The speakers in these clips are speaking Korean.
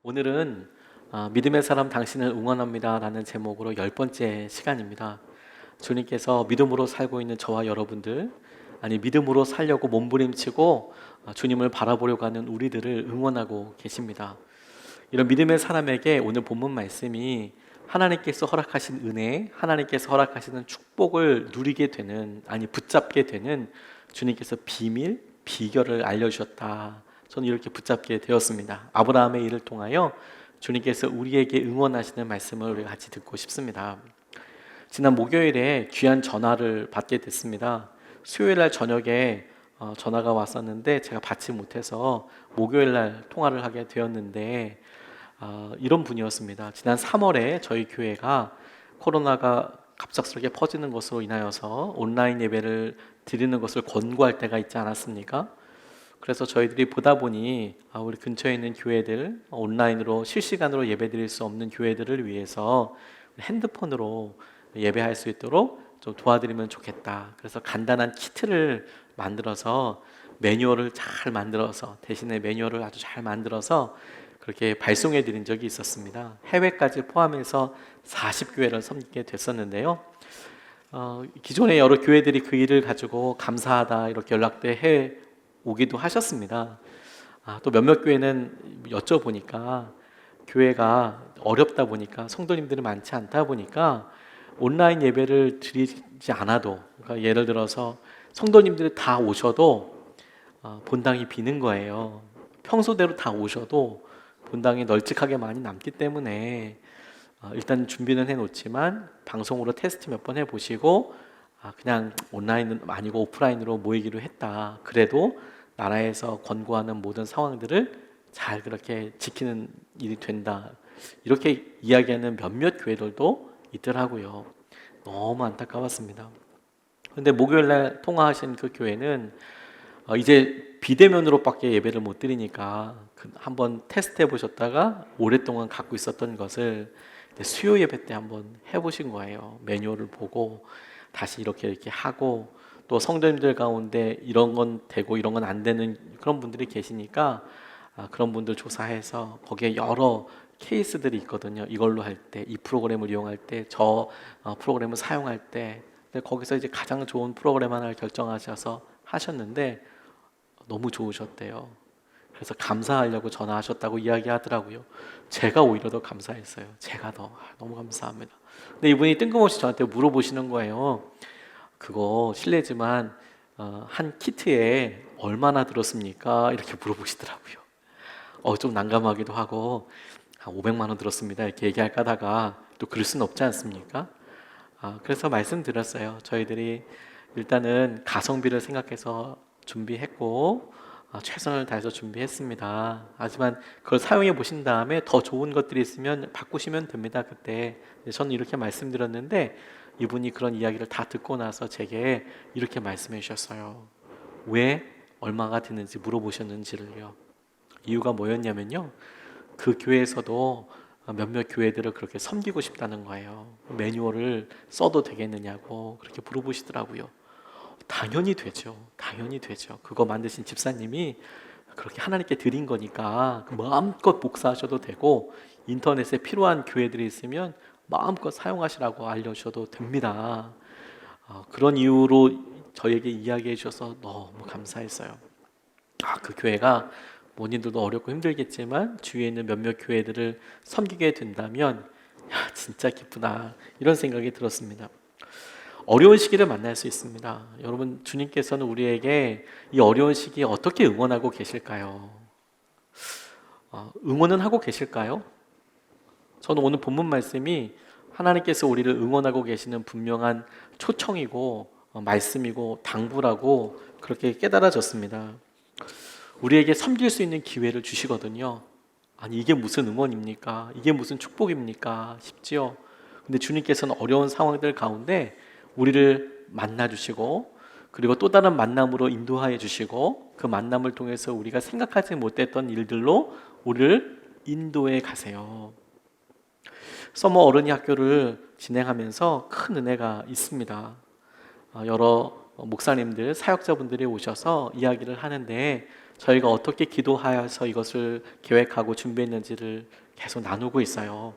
오늘은 믿음의 사람 당신을 응원합니다 라는 제목으로 10번째 시간입니다. 주님께서 믿음으로 살고 있는 저와 여러분들, 아니 믿음으로 살려고 몸부림치고 주님을 바라보려고 하는 우리들을 응원하고 계십니다. 이런 믿음의 사람에게 오늘 본문 말씀이 하나님께서 허락하신 은혜, 하나님께서 허락하시는 축복을 누리게 되는, 아니 붙잡게 되는 주님께서 비밀, 비결을 알려주셨다. 저는 이렇게 붙잡게 되었습니다. 아브라함의 일을 통하여 주님께서 우리에게 응원하시는 말씀을 우리가 같이 듣고 싶습니다. 지난 목요일에 귀한 전화를 받게 됐습니다. 수요일 날 저녁에 전화가 왔었는데 제가 받지 못해서 목요일 날 통화를 하게 되었는데 이런 분이었습니다. 지난 3월에 저희 교회가 코로나가 갑작스럽게 퍼지는 것으로 인하여서 온라인 예배를 드리는 것을 권고할 때가 있지 않았습니까? 그래서 저희들이 보다 보니 우리 근처에 있는 교회들, 온라인으로 실시간으로 예배 드릴 수 없는 교회들을 위해서 핸드폰으로 예배할 수 있도록 좀 도와드리면 좋겠다. 그래서 간단한 키트를 만들어서 매뉴얼을 잘 만들어서, 대신에 매뉴얼을 아주 잘 만들어서 그렇게 발송해 드린 적이 있었습니다. 해외까지 포함해서 40교회를 섬기게 됐었는데요. 기존의 여러 교회들이 그 일을 가지고 감사하다 이렇게 연락도 해 오기도 하셨습니다. 또 몇몇 교회는 여쭤보니까 교회가 어렵다 보니까, 성도님들이 많지 않다 보니까 온라인 예배를 드리지 않아도, 그러니까 예를 들어서 성도님들이 다 오셔도 본당이 비는 거예요. 평소대로 다 오셔도 본당이 널찍하게 많이 남기 때문에 일단 준비는 해놓지만 방송으로 테스트 몇 번 해보시고 그냥 온라인은 아니고 오프라인으로 모이기로 했다. 그래도 나라에서 권고하는 모든 상황들을 잘 그렇게 지키는 일이 된다. 이렇게 이야기하는 몇몇 교회들도 있더라고요. 너무 안타까웠습니다. 근데 목요일 날 통화하신 그 교회는 이제 비대면으로밖에 예배를 못 드리니까 한번 테스트 해보셨다가 오랫동안 갖고 있었던 것을 수요 예배 때 한번 해보신 거예요. 매뉴얼을 보고 다시 이렇게 하고, 또 성도님들 가운데 이런 건 되고 이런 건 안 되는 그런 분들이 계시니까 그런 분들 조사해서 거기에 여러 케이스들이 있거든요. 이걸로 할 때, 이 프로그램을 이용할 때, 저 프로그램을 사용할 때, 근데 거기서 이제 가장 좋은 프로그램 하나를 결정하셔서 하셨는데 너무 좋으셨대요. 그래서 감사하려고 전화하셨다고 이야기하더라고요. 제가 오히려 더 감사했어요. 제가 더 너무 감사합니다. 근데 이분이 뜬금없이 저한테 물어보시는 거예요. 그거 실례지만 한 키트에 얼마나 들었습니까? 이렇게 물어보시더라고요. 좀 난감하기도 하고, 한 500만 원 들었습니다 이렇게 얘기할까 하다가 또 그럴 수는 없지 않습니까? 그래서 말씀드렸어요. 저희들이 일단은 가성비를 생각해서 준비했고 최선을 다해서 준비했습니다. 하지만 그걸 사용해 보신 다음에 더 좋은 것들이 있으면 바꾸시면 됩니다. 그때 저는 이렇게 말씀드렸는데 이분이 그런 이야기를 다 듣고 나서 제게 이렇게 말씀해 주셨어요. 왜 얼마가 드는지 물어보셨는지를요. 이유가 뭐였냐면요, 그 교회에서도 몇몇 교회들을 그렇게 섬기고 싶다는 거예요. 매뉴얼을 써도 되겠느냐고 그렇게 물어보시더라고요. 당연히 되죠. 당연히 되죠. 그거 만드신 집사님이 그렇게 하나님께 드린 거니까 마음껏 복사하셔도 되고, 인터넷에 필요한 교회들이 있으면 마음껏 사용하시라고 알려주셔도 됩니다. 그런 이유로 저에게 이야기해 주셔서 너무 감사했어요. 그 교회가 본인들도 어렵고 힘들겠지만 주위에 있는 몇몇 교회들을 섬기게 된다면 진짜 기쁘다, 이런 생각이 들었습니다. 어려운 시기를 만날 수 있습니다. 여러분, 주님께서는 우리에게 이 어려운 시기에 어떻게 응원하고 계실까요? 응원은 하고 계실까요? 저는 오늘 본문 말씀이 하나님께서 우리를 응원하고 계시는 분명한 초청이고 말씀이고 당부라고 그렇게 깨달아졌습니다. 우리에게 섬길 수 있는 기회를 주시거든요. 아니 이게 무슨 응원입니까? 이게 무슨 축복입니까? 싶지요. 근데 주님께서는 어려운 상황들 가운데 우리를 만나 주시고, 그리고 또 다른 만남으로 인도하여 주시고, 그 만남을 통해서 우리가 생각하지 못했던 일들로 우리를 인도해 가세요. 서머 어른이 학교를 진행하면서 큰 은혜가 있습니다. 여러 목사님들, 사역자분들이 오셔서 이야기를 하는데 저희가 어떻게 기도하여서 이것을 계획하고 준비했는지를 계속 나누고 있어요.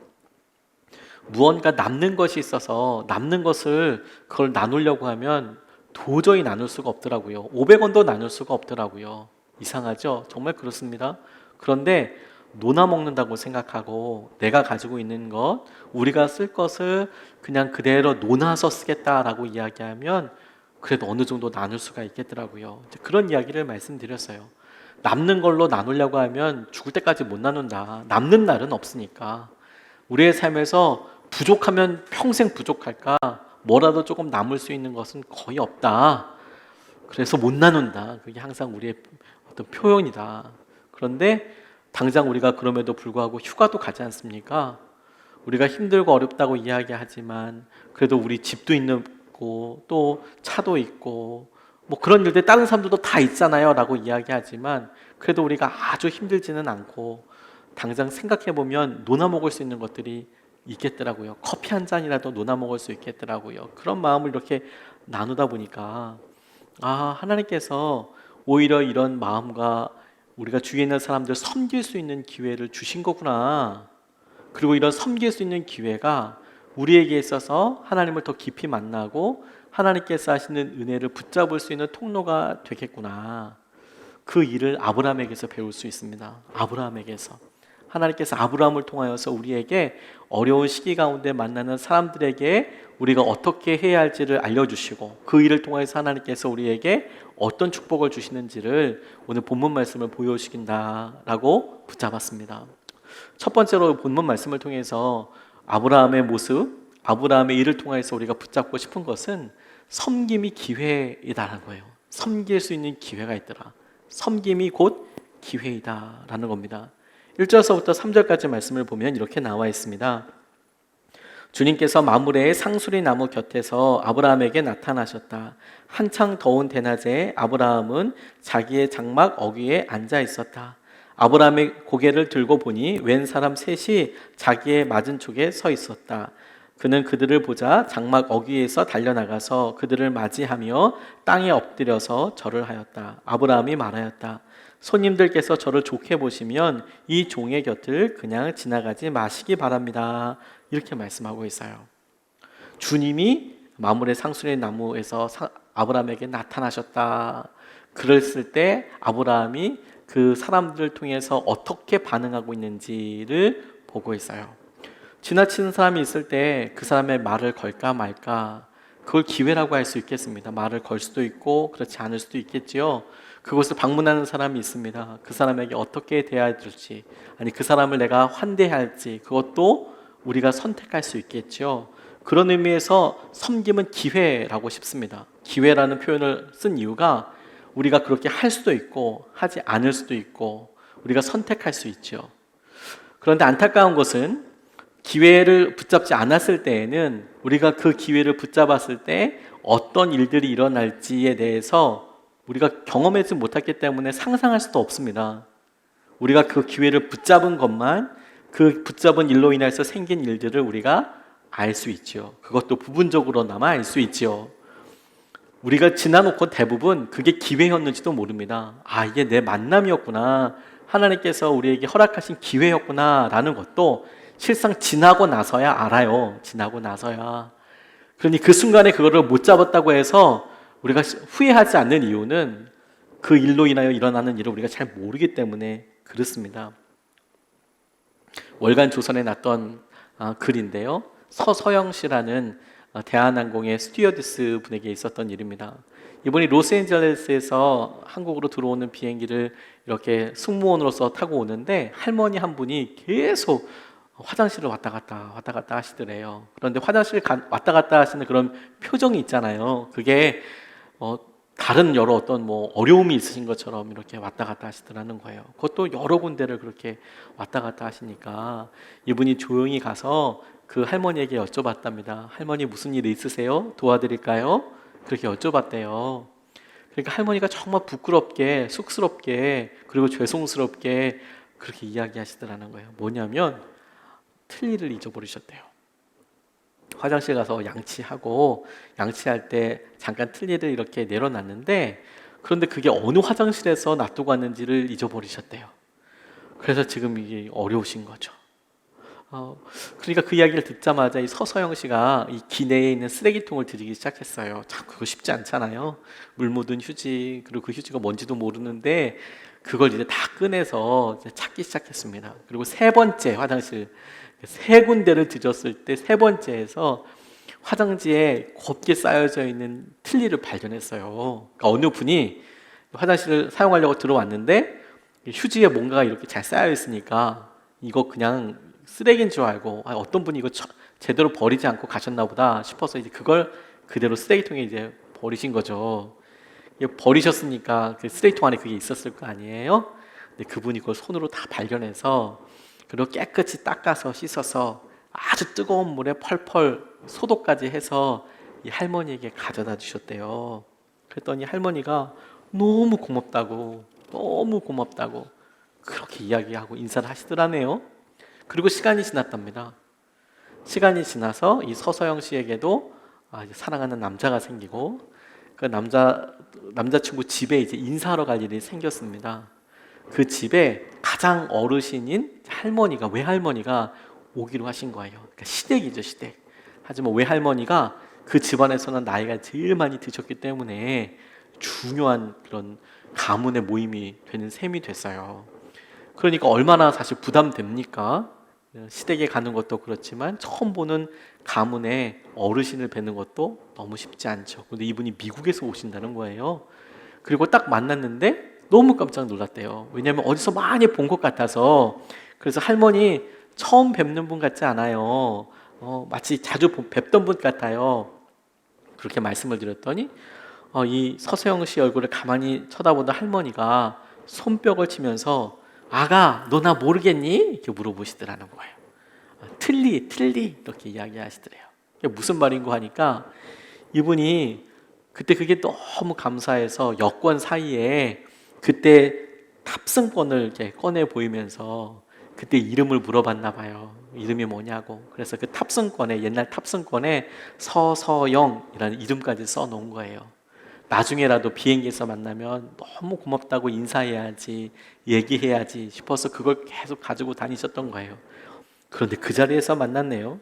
무언가 남는 것이 있어서 남는 것을 그걸 나누려고 하면 도저히 나눌 수가 없더라고요. 500원도 나눌 수가 없더라고요. 이상하죠? 정말 그렇습니다. 그런데 노나 먹는다고 생각하고 내가 가지고 있는 것, 우리가 쓸 것을 그냥 그대로 노나서 쓰겠다라고 이야기하면 그래도 어느 정도 나눌 수가 있겠더라고요. 그런 이야기를 말씀드렸어요. 남는 걸로 나누려고 하면 죽을 때까지 못 나눈다. 남는 날은 없으니까. 우리의 삶에서 부족하면 평생 부족할까? 뭐라도 조금 남을 수 있는 것은 거의 없다. 그래서 못 나눈다. 그게 항상 우리의 어떤 표현이다. 그런데 당장 우리가 그럼에도 불구하고 휴가도 가지 않습니까? 우리가 힘들고 어렵다고 이야기하지만 그래도 우리 집도 있고 또 차도 있고 뭐 그런 일들 다른 사람들도 다 있잖아요 라고 이야기하지만 그래도 우리가 아주 힘들지는 않고 당장 생각해보면 노나 먹을 수 있는 것들이 있겠더라고요. 커피 한 잔이라도 노나 먹을 수 있겠더라고요. 그런 마음을 이렇게 나누다 보니까 하나님께서 오히려 이런 마음과 우리가 주위에 있는 사람들 섬길 수 있는 기회를 주신 거구나. 그리고 이런 섬길 수 있는 기회가 우리에게 있어서 하나님을 더 깊이 만나고 하나님께서 하시는 은혜를 붙잡을 수 있는 통로가 되겠구나. 그 일을 아브라함에게서 배울 수 있습니다. 아브라함에게서. 하나님께서 아브라함을 통하여서 우리에게 어려운 시기 가운데 만나는 사람들에게 우리가 어떻게 해야 할지를 알려주시고 그 일을 통해서 하나님께서 우리에게 어떤 축복을 주시는지를 오늘 본문 말씀을 보여주신다라고 붙잡았습니다. 첫 번째로 본문 말씀을 통해서 아브라함의 모습, 아브라함의 일을 통해서 우리가 붙잡고 싶은 것은 섬김이 기회이다라는 거예요. 섬길 수 있는 기회가 있더라. 섬김이 곧 기회이다라는 겁니다. 1절서부터 3절까지 말씀을 보면 이렇게 나와 있습니다. 주님께서 마므레의 상수리 나무 곁에서 아브라함에게 나타나셨다. 한창 더운 대낮에 아브라함은 자기의 장막 어귀에 앉아 있었다. 아브라함의 고개를 들고 보니 웬 사람 셋이 자기의 맞은쪽에 서 있었다. 그는 그들을 보자 장막 어귀에서 달려나가서 그들을 맞이하며 땅에 엎드려서 절을 하였다. 아브라함이 말하였다. 손님들께서 저를 좋게 보시면 이 종의 곁을 그냥 지나가지 마시기 바랍니다. 이렇게 말씀하고 있어요. 주님이 마므레 상수리 나무에서 아브라함에게 나타나셨다. 그랬을 때 아브라함이 그 사람들을 통해서 어떻게 반응하고 있는지를 보고 있어요. 지나치는 사람이 있을 때 그 사람의 말을 걸까 말까, 그걸 기회라고 할 수 있겠습니다. 말을 걸 수도 있고 그렇지 않을 수도 있겠지요. 그곳을 방문하는 사람이 있습니다. 그 사람에게 어떻게 대해야 될지, 아니 그 사람을 내가 환대할지, 그것도 우리가 선택할 수 있겠죠. 그런 의미에서 섬김은 기회라고 싶습니다. 기회라는 표현을 쓴 이유가 우리가 그렇게 할 수도 있고 하지 않을 수도 있고 우리가 선택할 수 있죠. 그런데 안타까운 것은 기회를 붙잡지 않았을 때에는 우리가 그 기회를 붙잡았을 때 어떤 일들이 일어날지에 대해서 우리가 경험하지 못했기 때문에 상상할 수도 없습니다. 우리가 그 기회를 붙잡은 것만, 그 붙잡은 일로 인해서 생긴 일들을 우리가 알 수 있죠. 그것도 부분적으로나마 알 수 있죠. 우리가 지나놓고 대부분 그게 기회였는지도 모릅니다. 이게 내 만남이었구나, 하나님께서 우리에게 허락하신 기회였구나 라는 것도 실상 지나고 나서야 알아요. 지나고 나서야. 그러니 그 순간에 그거를 못 잡았다고 해서 우리가 후회하지 않는 이유는 그 일로 인하여 일어나는 일을 우리가 잘 모르기 때문에 그렇습니다. 월간 조선에 났던 글인데요. 서서영 씨라는 대한항공의 스튜어디스 분에게 있었던 일입니다. 이분이 로스앤젤레스에서 한국으로 들어오는 비행기를 이렇게 승무원으로서 타고 오는데 할머니 한 분이 계속 화장실을 왔다 갔다 하시더래요. 그런데 화장실 왔다 갔다 하시는 그런 표정이 있잖아요. 그게 다른 여러 어떤 어려움이 있으신 것처럼 이렇게 왔다 갔다 하시더라는 거예요. 그것도 여러 군데를 그렇게 왔다 갔다 하시니까 이분이 조용히 가서 그 할머니에게 여쭤봤답니다. 할머니 무슨 일 있으세요? 도와드릴까요? 그렇게 여쭤봤대요. 그러니까 할머니가 정말 부끄럽게, 쑥스럽게, 그리고 죄송스럽게 그렇게 이야기하시더라는 거예요. 뭐냐면 틀니를 잊어버리셨대요. 화장실 가서 양치하고 양치할 때 잠깐 틀니를 이렇게 내려놨는데 그런데 그게 어느 화장실에서 놔두고 왔는지를 잊어버리셨대요. 그래서 지금 이게 어려우신 거죠. 그러니까 그 이야기를 듣자마자 이 서서영 씨가 이 기내에 있는 쓰레기통을 들이기 시작했어요. 참 그거 쉽지 않잖아요. 물 묻은 휴지 그리고 그 휴지가 뭔지도 모르는데 그걸 이제 다 꺼내서 이제 찾기 시작했습니다. 그리고 세 번째 화장실 세 군데를 뒤졌을 때 세 번째에서 화장지에 곱게 쌓여져 있는 틀니를 발견했어요. 그러니까 어느 분이 화장실을 사용하려고 들어왔는데 휴지에 뭔가가 이렇게 잘 쌓여 있으니까 이거 그냥 쓰레기인 줄 알고 어떤 분이 이거 제대로 버리지 않고 가셨나 보다 싶어서 이제 그걸 그대로 쓰레기통에 이제 버리신 거죠. 버리셨으니까 그 쓰레기통 안에 그게 있었을 거 아니에요? 근데 그분이 그걸 손으로 다 발견해서 그리고 깨끗이 닦아서 씻어서 아주 뜨거운 물에 펄펄 소독까지 해서 이 할머니에게 가져다 주셨대요. 그랬더니 할머니가 너무 고맙다고 너무 고맙다고 그렇게 이야기하고 인사를 하시더라네요. 그리고 시간이 지났답니다. 시간이 지나서 이 서서영 씨에게도 이제 사랑하는 남자가 생기고 그 남자친구 집에 이제 인사하러 갈 일이 생겼습니다. 그 집에 가장 어르신인 할머니가 외할머니가 오기로 하신 거예요. 그러니까 시댁이죠, 시댁. 하지만 외할머니가 그 집안에서는 나이가 제일 많이 드셨기 때문에 중요한 그런 가문의 모임이 되는 셈이 됐어요. 그러니까 얼마나 사실 부담됩니까? 시댁에 가는 것도 그렇지만 처음 보는 가문의 어르신을 뵈는 것도 너무 쉽지 않죠. 근데 이분이 미국에서 오신다는 거예요. 그리고 딱 만났는데 너무 깜짝 놀랐대요. 왜냐하면 어디서 많이 본 것 같아서. 그래서 할머니 처음 뵙는 분 같지 않아요. 마치 자주 뵙던 분 같아요. 그렇게 말씀을 드렸더니 이 서세영 씨 얼굴을 가만히 쳐다보던 할머니가 손뼉을 치면서 아가 너 나 모르겠니? 이렇게 물어보시더라는 거예요. 틀리 이렇게 이야기하시더래요. 이게 무슨 말인고 하니까 이분이 그때 그게 너무 감사해서 여권 사이에 그때 탑승권을 이렇게 꺼내 보이면서 그때 이름을 물어봤나 봐요. 이름이 뭐냐고. 그래서 그 탑승권에 옛날 탑승권에 서서영이라는 이름까지 써놓은 거예요. 나중에라도 비행기에서 만나면 너무 고맙다고 인사해야지 얘기해야지 싶어서 그걸 계속 가지고 다니셨던 거예요. 그런데 그 자리에서 만났네요.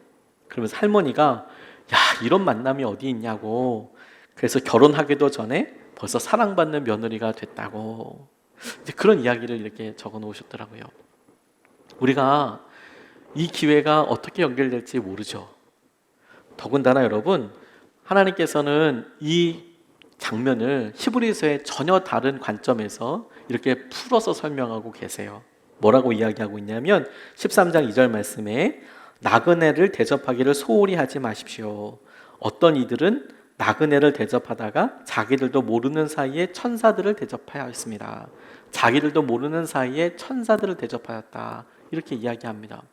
그러면서 할머니가 야 이런 만남이 어디 있냐고. 그래서 결혼하기도 전에 벌써 사랑받는 며느리가 됐다고 이제 그런 이야기를 이렇게 적어 놓으셨더라고요. 우리가 이 기회가 어떻게 연결될지 모르죠. 더군다나 여러분 하나님께서는 이 장면을 히브리서의 전혀 다른 관점에서 이렇게 풀어서 설명하고 계세요. 뭐라고 이야기하고 있냐면 13장 2절 말씀에 나그네를 대접하기를 소홀히 하지 마십시오. 어떤 이들은 나그네를 대접하다가 자기들도 모르는 사이에 천사들을 대접하였습니다. 자기들도 모르는 사이에 천사들을 대접하였다. 이렇게 이야기합니다.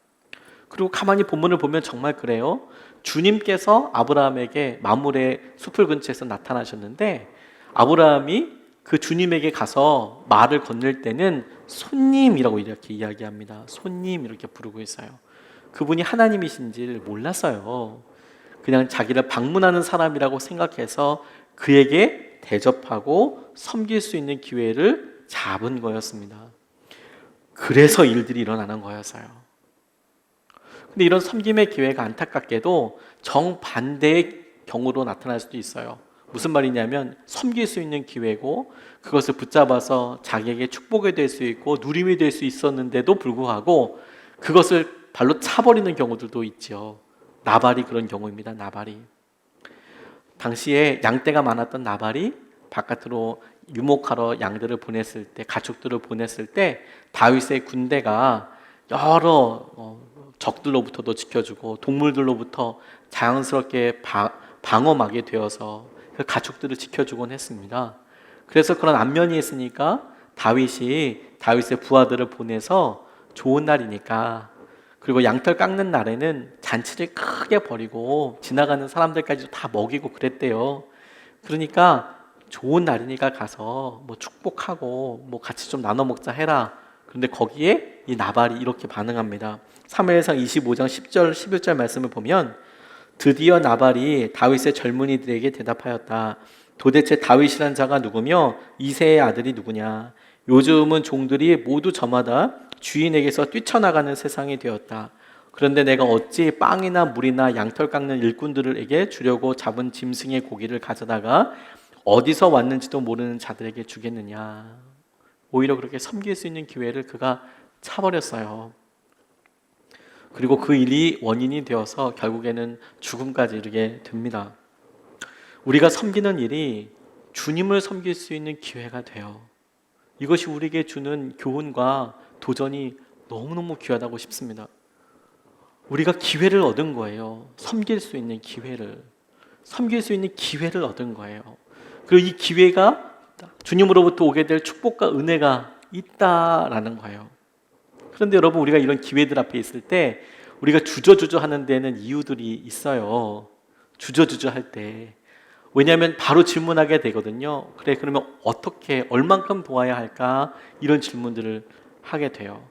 그리고 가만히 본문을 보면 정말 그래요. 주님께서 아브라함에게 마므레 숲을 근처에서 나타나셨는데 아브라함이 그 주님에게 가서 말을 건넬 때는 손님이라고 이렇게 이야기합니다. 손님 이렇게 부르고 있어요. 그분이 하나님이신지를 몰랐어요. 그냥 자기를 방문하는 사람이라고 생각해서 그에게 대접하고 섬길 수 있는 기회를 잡은 거였습니다. 그래서 일들이 일어나는 거였어요. 근데 이런 섬김의 기회가 안타깝게도 정반대의 경우로 나타날 수도 있어요. 무슨 말이냐면 섬길 수 있는 기회고 그것을 붙잡아서 자기에게 축복이 될 수 있고 누림이 될 수 있었는데도 불구하고 그것을 발로 차버리는 경우들도 있죠. 나발이 그런 경우입니다. 나발이 당시에 양떼가 많았던 나발이 바깥으로 유목하러 양들을 보냈을 때 가축들을 보냈을 때 다윗의 군대가 여러 적들로부터도 지켜주고 동물들로부터 자연스럽게 방어막이 되어서 그 가축들을 지켜주곤 했습니다. 그래서 그런 안면이 있으니까 다윗이 다윗의 부하들을 보내서 좋은 날이니까 그리고 양털 깎는 날에는 잔치를 크게 벌이고 지나가는 사람들까지도 다 먹이고 그랬대요. 그러니까 좋은 날이니까 가서 뭐 축복하고 뭐 같이 좀 나눠 먹자 해라. 그런데 거기에 이 나발이 이렇게 반응합니다. 사무엘상 25장 10절 11절 말씀을 보면 드디어 나발이 다윗의 젊은이들에게 대답하였다. 도대체 다윗이란 자가 누구며 이새의 아들이 누구냐? 요즘은 종들이 모두 저마다 주인에게서 뛰쳐나가는 세상이 되었다. 그런데 내가 어찌 빵이나 물이나 양털 깎는 일꾼들에게 주려고 잡은 짐승의 고기를 가져다가 어디서 왔는지도 모르는 자들에게 주겠느냐? 오히려 그렇게 섬길 수 있는 기회를 그가 차버렸어요. 그리고 그 일이 원인이 되어서 결국에는 죽음까지 이르게 됩니다. 우리가 섬기는 일이 주님을 섬길 수 있는 기회가 돼요. 이것이 우리에게 주는 교훈과 도전이 너무너무 귀하다고 싶습니다. 우리가 기회를 얻은 거예요. 섬길 수 있는 기회를. 섬길 수 있는 기회를 얻은 거예요. 그리고 이 기회가 주님으로부터 오게 될 축복과 은혜가 있다라는 거예요. 그런데 여러분, 우리가 이런 기회들 앞에 있을 때 우리가 주저주저 하는 데는 이유들이 있어요. 주저주저 할 때. 왜냐하면 바로 질문하게 되거든요. 그래, 그러면 어떻게, 얼만큼 도와야 할까? 이런 질문들을 하게 돼요.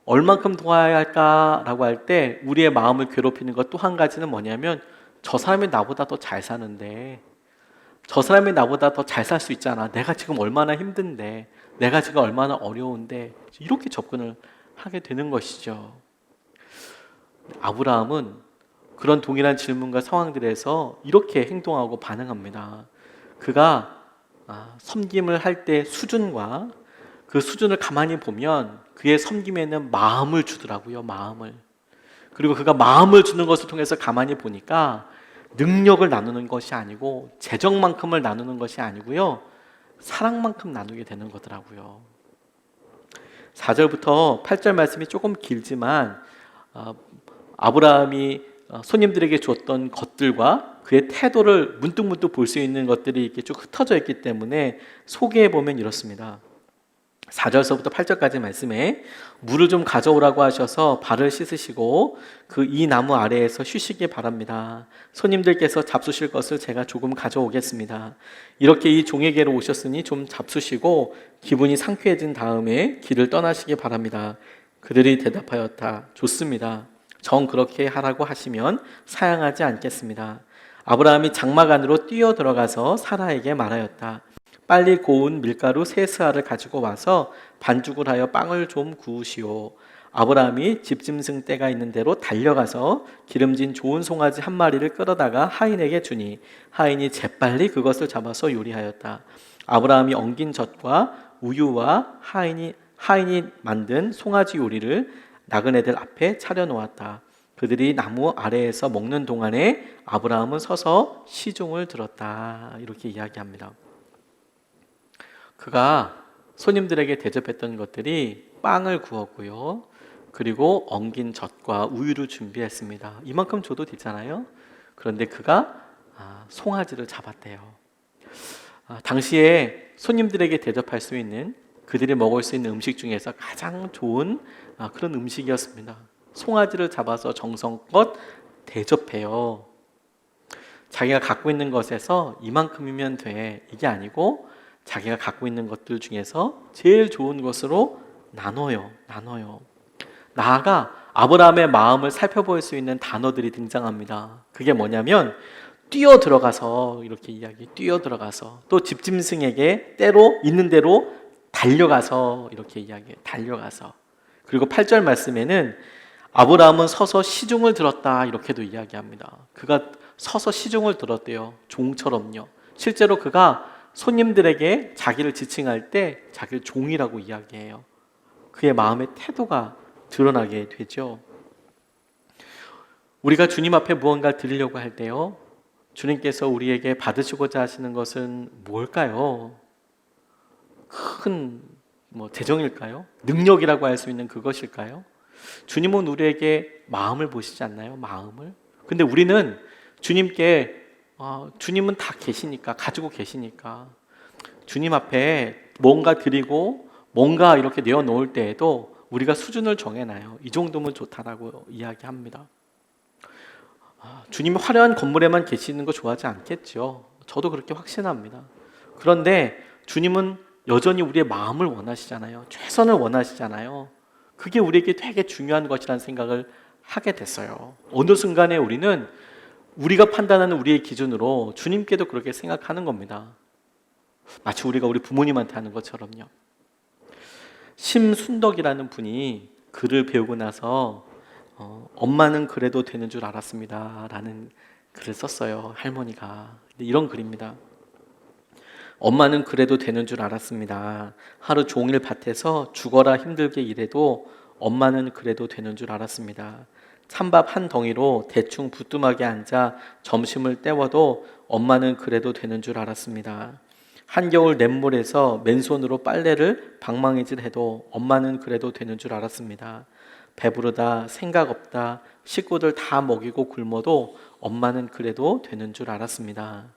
얼만큼 도와야 할까라고 할 때 우리의 마음을 괴롭히는 것 또 한 가지는 뭐냐면, 저 사람이 나보다 더 잘 사는데, 저 사람이 나보다 더 잘 살 수 있잖아. 내가 지금 얼마나 힘든데, 내가 지금 얼마나 어려운데, 이렇게 접근을 하게 되는 것이죠. 아브라함은 그런 동일한 질문과 상황들에서 이렇게 행동하고 반응합니다. 그가 섬김을 할 때 수준과 그 수준을 가만히 보면 그의 섬김에는 마음을 주더라고요. 마음을. 그리고 그가 마음을 주는 것을 통해서 가만히 보니까 능력을 나누는 것이 아니고 재정만큼을 나누는 것이 아니고요, 사랑만큼 나누게 되는 거더라고요. 4절부터 8절 말씀이 조금 길지만 아브라함이 손님들에게 줬던 것들과 그의 태도를 문득문득 볼 수 있는 것들이 이렇게 쭉 흩어져 있기 때문에 소개해 보면 이렇습니다. 4절서부터 8절까지 말씀에 물을 좀 가져오라고 하셔서 발을 씻으시고 그 이 나무 아래에서 쉬시기 바랍니다. 손님들께서 잡수실 것을 제가 조금 가져오겠습니다. 이렇게 이 종에게로 오셨으니 좀 잡수시고 기분이 상쾌해진 다음에 길을 떠나시기 바랍니다. 그들이 대답하였다. 좋습니다. 정 그렇게 하라고 하시면 사양하지 않겠습니다. 아브라함이 장막 안으로 뛰어 들어가서 사라에게 말하였다. 빨리 고운 밀가루 3스아를 가지고 와서 반죽을 하여 빵을 좀 구우시오. 아브라함이 집짐승 떼가 있는 대로 달려가서 기름진 좋은 송아지 한 마리를 끌어다가 하인에게 주니 하인이 재빨리 그것을 잡아서 요리하였다. 아브라함이 엉긴 젖과 우유와 하인이 만든 송아지 요리를 나그네들 앞에 차려놓았다. 그들이 나무 아래에서 먹는 동안에 아브라함은 서서 시종을 들었다. 이렇게 이야기합니다. 그가 손님들에게 대접했던 것들이 빵을 구웠고요, 그리고 엉긴 젖과 우유를 준비했습니다. 이만큼 줘도 되잖아요. 그런데 그가 송아지를 잡았대요. 당시에 손님들에게 대접할 수 있는, 그들이 먹을 수 있는 음식 중에서 가장 좋은 그런 음식이었습니다. 송아지를 잡아서 정성껏 대접해요. 자기가 갖고 있는 것에서 이만큼이면 돼, 이게 아니고 자기가 갖고 있는 것들 중에서 제일 좋은 것으로 나눠요. 나아가 아브라함의 마음을 살펴볼 수 있는 단어들이 등장합니다. 그게 뭐냐면 뛰어 들어가서, 이렇게 뛰어 들어가서, 또 집짐승에게 때로 있는 대로 달려가서, 이렇게 이야기해요. 달려가서. 그리고 8절 말씀에는 아브라함은 서서 시중을 들었다, 이렇게도 이야기합니다. 그가 서서 시중을 들었대요. 종처럼요. 실제로 그가 손님들에게 자기를 지칭할 때 자기를 종이라고 이야기해요. 그의 마음의 태도가 드러나게 되죠. 우리가 주님 앞에 무언가를 드리려고 할 때요, 주님께서 우리에게 받으시고자 하시는 것은 뭘까요? 큰 재정일까요? 능력이라고 할 수 있는 그것일까요? 주님은 우리에게 마음을 보시지 않나요? 마음을. 근데 우리는 주님께 주님은 다 계시니까, 가지고 계시니까 주님 앞에 뭔가 드리고 뭔가 이렇게 내어놓을 때에도 우리가 수준을 정해놔요. 이 정도면 좋다라고 이야기합니다. 주님이 화려한 건물에만 계시는 거 좋아하지 않겠죠. 저도 그렇게 확신합니다. 그런데 주님은 여전히 우리의 마음을 원하시잖아요. 최선을 원하시잖아요. 그게 우리에게 되게 중요한 것이라는 생각을 하게 됐어요. 어느 순간에 우리는 우리가 판단하는 우리의 기준으로 주님께도 그렇게 생각하는 겁니다. 마치 우리가 우리 부모님한테 하는 것처럼요. 심순덕이라는 분이 글을 배우고 나서 엄마는 그래도 되는 줄 알았습니다 라는 글을 썼어요. 할머니가. 이런 글입니다. 엄마는 그래도 되는 줄 알았습니다. 하루 종일 밭에서 죽어라 힘들게 일해도 엄마는 그래도 되는 줄 알았습니다. 찬밥 한 덩이로 대충 부뚜막에 앉아 점심을 때워도 엄마는 그래도 되는 줄 알았습니다. 한겨울 냇물에서 맨손으로 빨래를 방망이질해도 엄마는 그래도 되는 줄 알았습니다. 배부르다, 생각 없다, 식구들 다 먹이고 굶어도 엄마는 그래도 되는 줄 알았습니다.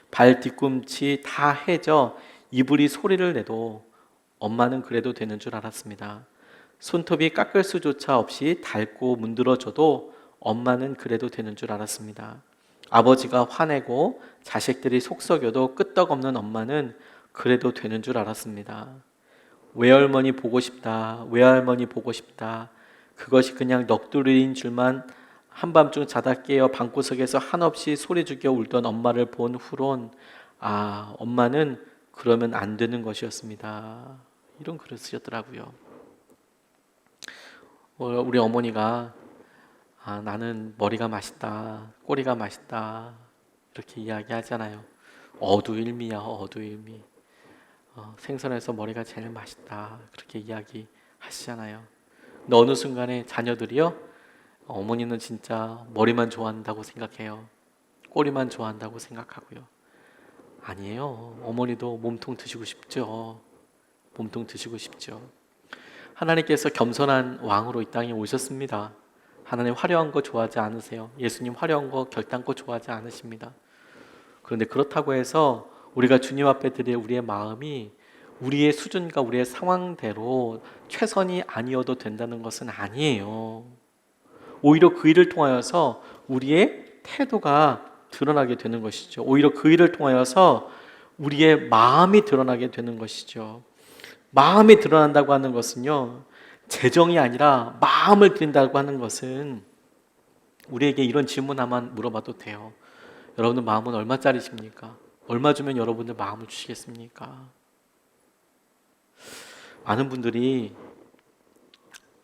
발 뒤꿈치 다 해져 이불이 소리를 내도 엄마는 그래도 되는 줄 알았습니다. 손톱이 깎을 수조차 없이 닳고 문드러져도 엄마는 그래도 되는 줄 알았습니다. 아버지가 화내고 자식들이 속썩여도 끄떡없는 엄마는 그래도 되는 줄 알았습니다. 외할머니 보고 싶다, 외할머니 보고 싶다. 그것이 그냥 넋두리인 줄만 한밤중 자다 깨어 방구석에서 한없이 소리 죽여 울던 엄마를 본 후론 엄마는 그러면 안 되는 것이었습니다. 이런 글을 쓰셨더라고요. 우리 어머니가 나는 머리가 맛있다, 꼬리가 맛있다 이렇게 이야기하잖아요. 어두일미야, 어두일미. 생선에서 머리가 제일 맛있다 그렇게 이야기하시잖아요. 근데 어느 순간에 자녀들이요, 어머니는 진짜 머리만 좋아한다고 생각해요. 꼬리만 좋아한다고 생각하고요. 아니에요. 어머니도 몸통 드시고 싶죠. 몸통 드시고 싶죠. 하나님께서 겸손한 왕으로 이 땅에 오셨습니다. 하나님 화려한 거 좋아하지 않으세요. 예수님 화려한 거 결단코 좋아하지 않으십니다. 그런데 그렇다고 해서 우리가 주님 앞에 드릴 우리의 마음이 우리의 수준과 우리의 상황대로 최선이 아니어도 된다는 것은 아니에요. 오히려 그 일을 통하여서 우리의 태도가 드러나게 되는 것이죠. 오히려 그 일을 통하여서 우리의 마음이 드러나게 되는 것이죠. 마음이 드러난다고 하는 것은요, 재정이 아니라 마음을 드린다고 하는 것은, 우리에게 이런 질문 하나만 물어봐도 돼요. 여러분들 마음은 얼마짜리십니까? 얼마 주면 여러분들 마음을 주시겠습니까? 많은 분들이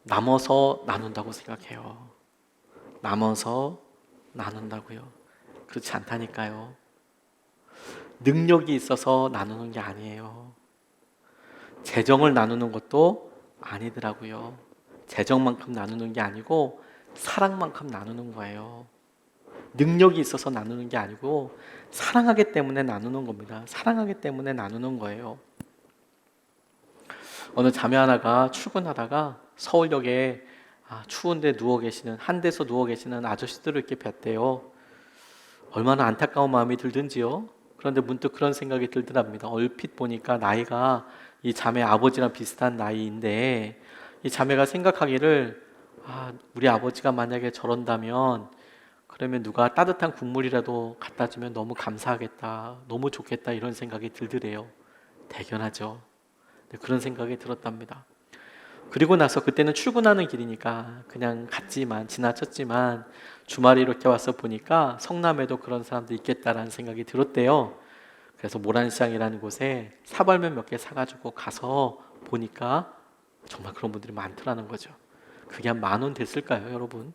남아서 나눈다고 생각해요. 남아서 나눈다고요. 그렇지 않다니까요. 능력이 있어서 나누는 게 아니에요. 재정을 나누는 것도 아니더라고요. 재정만큼 나누는 게 아니고 사랑만큼 나누는 거예요. 능력이 있어서 나누는 게 아니고 사랑하기 때문에 나누는 겁니다. 사랑하기 때문에 나누는 거예요. 어느 자매 하나가 출근하다가 서울역에 추운데 한대서 누워 계시는 아저씨들을 이렇게 뵀대요. 얼마나 안타까운 마음이 들든지요. 그런데 문득 그런 생각이 들더랍니다. 얼핏 보니까 나이가 이 자매 아버지랑 비슷한 나이인데, 이 자매가 생각하기를 우리 아버지가 만약에 저런다면 그러면 누가 따뜻한 국물이라도 갖다 주면 너무 감사하겠다, 너무 좋겠다, 이런 생각이 들더래요. 대견하죠. 그런 생각이 들었답니다. 그리고 나서 그때는 출근하는 길이니까 그냥 지나쳤지만 주말에 이렇게 와서 보니까 성남에도 그런 사람도 있겠다라는 생각이 들었대요. 그래서 모란시장이라는 곳에 사발면 몇 개 사가지고 가서 보니까 정말 그런 분들이 많더라는 거죠. 그게 한 10,000원 됐을까요, 여러분?